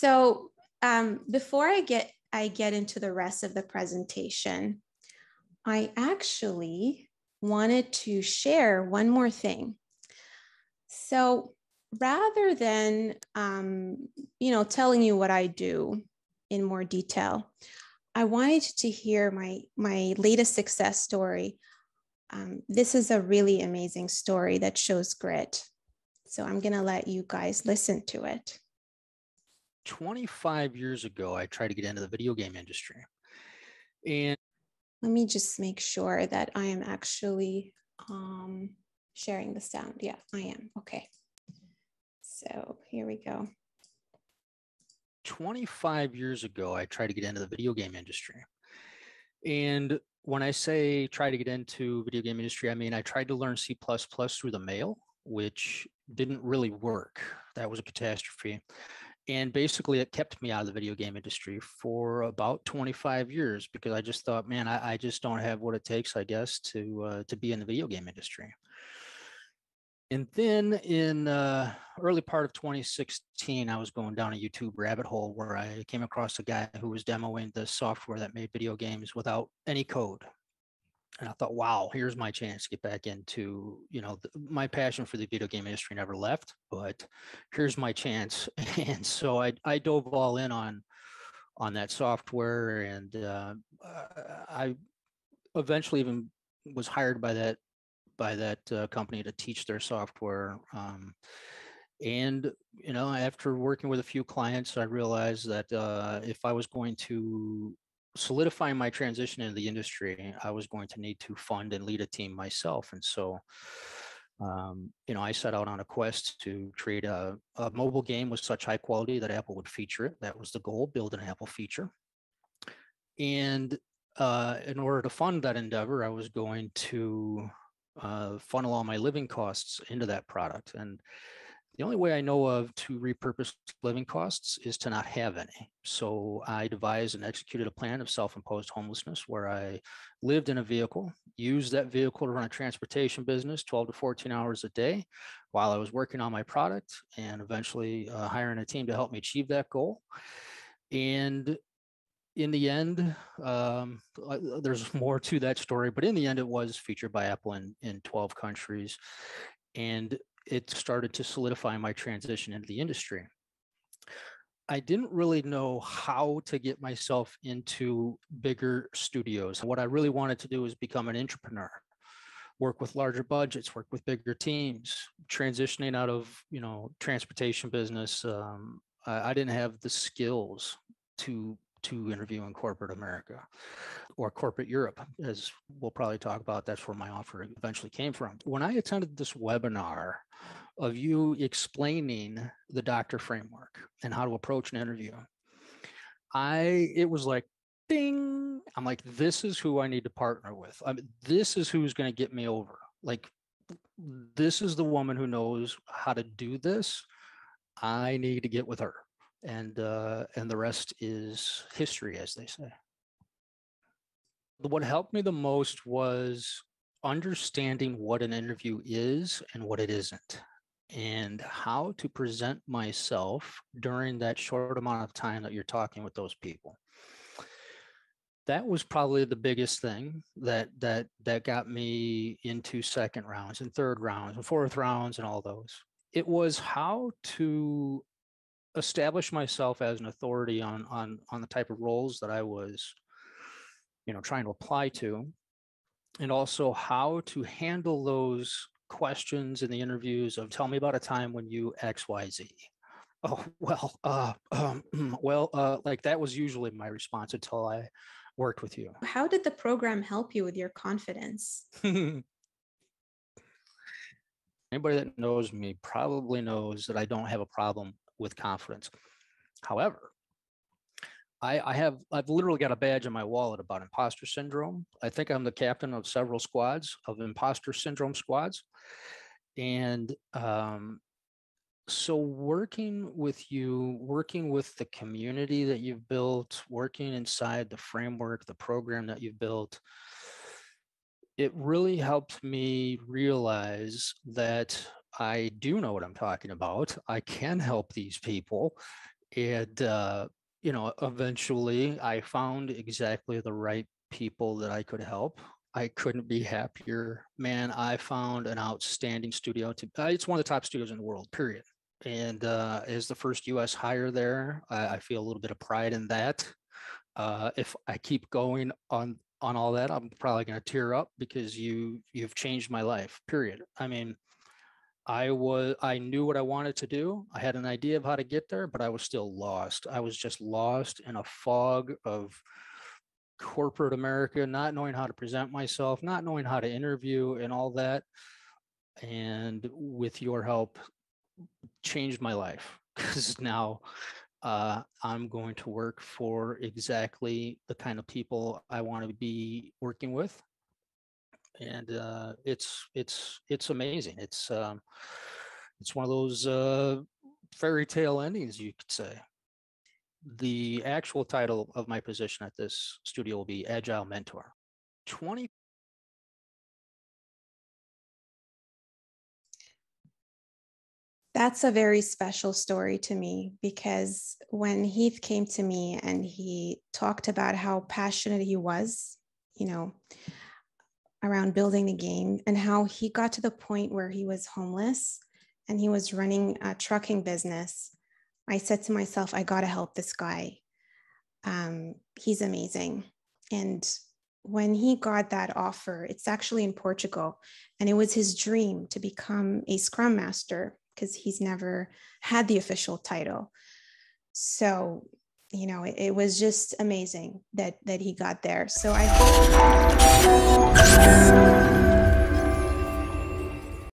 So before I get into the rest of the presentation, I actually wanted to share one more thing. So rather than telling you what I do in more detail, I wanted to hear my latest success story. This is a really amazing story that shows grit. So I'm going to let you guys listen to it. 25 years ago, I tried to get into the video game industry. And let me just make sure that I am actually sharing the sound. Yeah, I am. Okay. So here we go. 25 years ago, I tried to get into the video game industry. And when I say try to get into video game industry, I mean, I tried to learn C++ through the mail, which didn't really work. That was a catastrophe. And basically it kept me out of the video game industry for about 25 years because I just thought, man, I just don't have what it takes, I guess, to be in the video game industry. And then in early part of 2016, I was going down a YouTube rabbit hole where I came across a guy who was demoing the software that made video games without any code. And I thought, wow, here's my chance to get back into, my passion for the video game industry never left, but here's my chance. And so I dove all in on that software. And I eventually even was hired by that company to teach their software. And, after working with a few clients, I realized that if I was going to solidify my transition into the industry, I was going to need to fund and lead a team myself. And so, I set out on a quest to create a mobile game with such high quality that Apple would feature it. That was the goal, build an Apple feature. And in order to fund that endeavor, I was going to funnel all my living costs into that product. And the only way I know of to repurpose living costs is to not have any. So I devised and executed a plan of self-imposed homelessness where I lived in a vehicle, used that vehicle to run a transportation business 12 to 14 hours a day while I was working on my product and eventually hiring a team to help me achieve that goal. And in the end, there's more to that story, but in the end, it was featured by Apple in 12 countries. And it started to solidify my transition into the industry. I didn't really know how to get myself into bigger studios. What I really wanted to do was become an entrepreneur, work with larger budgets, work with bigger teams. Transitioning out of, transportation business, I didn't have the skills to interview in corporate America or corporate Europe, as we'll probably talk about. That's where my offer eventually came from. When I attended this webinar of you explaining the doctor framework and how to approach an interview, it was like, ding. I'm like, this is who I need to partner with. This is who's going to get me over. Like, this is the woman who knows how to do this. I need to get with her. And the rest is history, as they say. What helped me the most was understanding what an interview is and what it isn't, and how to present myself during that short amount of time that you're talking with those people. That was probably the biggest thing that got me into second rounds and third rounds and fourth rounds and all those. It was how to establish myself as an authority on the type of roles that I was, trying to apply to, and also how to handle those questions in the interviews of tell me about a time when you XYZ. Oh, well, like that was usually my response until I worked with you. How did the program help you with your confidence? Anybody that knows me probably knows that I don't have a problem with confidence. However, I've literally got a badge in my wallet about imposter syndrome. I think I'm the captain of several squads of imposter syndrome squads. And so working with you, working with the community that you've built, working inside the framework, the program that you've built, it really helped me realize that I do know what I'm talking about. I can help these people. And, eventually I found exactly the right people that I could help. I couldn't be happier, man. I found an outstanding studio. It's one of the top studios in the world, period. And as the first U.S. hire there, I feel a little bit of pride in that. If I keep going on all that, I'm probably going to tear up because you've changed my life, period. I mean, I knew what I wanted to do. I had an idea of how to get there, but I was still lost. I was just lost in a fog of corporate America, not knowing how to present myself, not knowing how to interview and all that. And with your help, changed my life because now I'm going to work for exactly the kind of people I want to be working with, and it's amazing. It's one of those fairy tale endings, you could say. The actual title of my position at this studio will be Agile Mentor. 20. That's a very special story to me because when Heath came to me and he talked about how passionate he was, you know, around building the game and how he got to the point where he was homeless and he was running a trucking business, I said to myself, I got to help this guy. He's amazing. And when he got that offer, it's actually in Portugal, and it was his dream to become a Scrum Master because he's never had the official title. So, it was just amazing that he got there. So I hope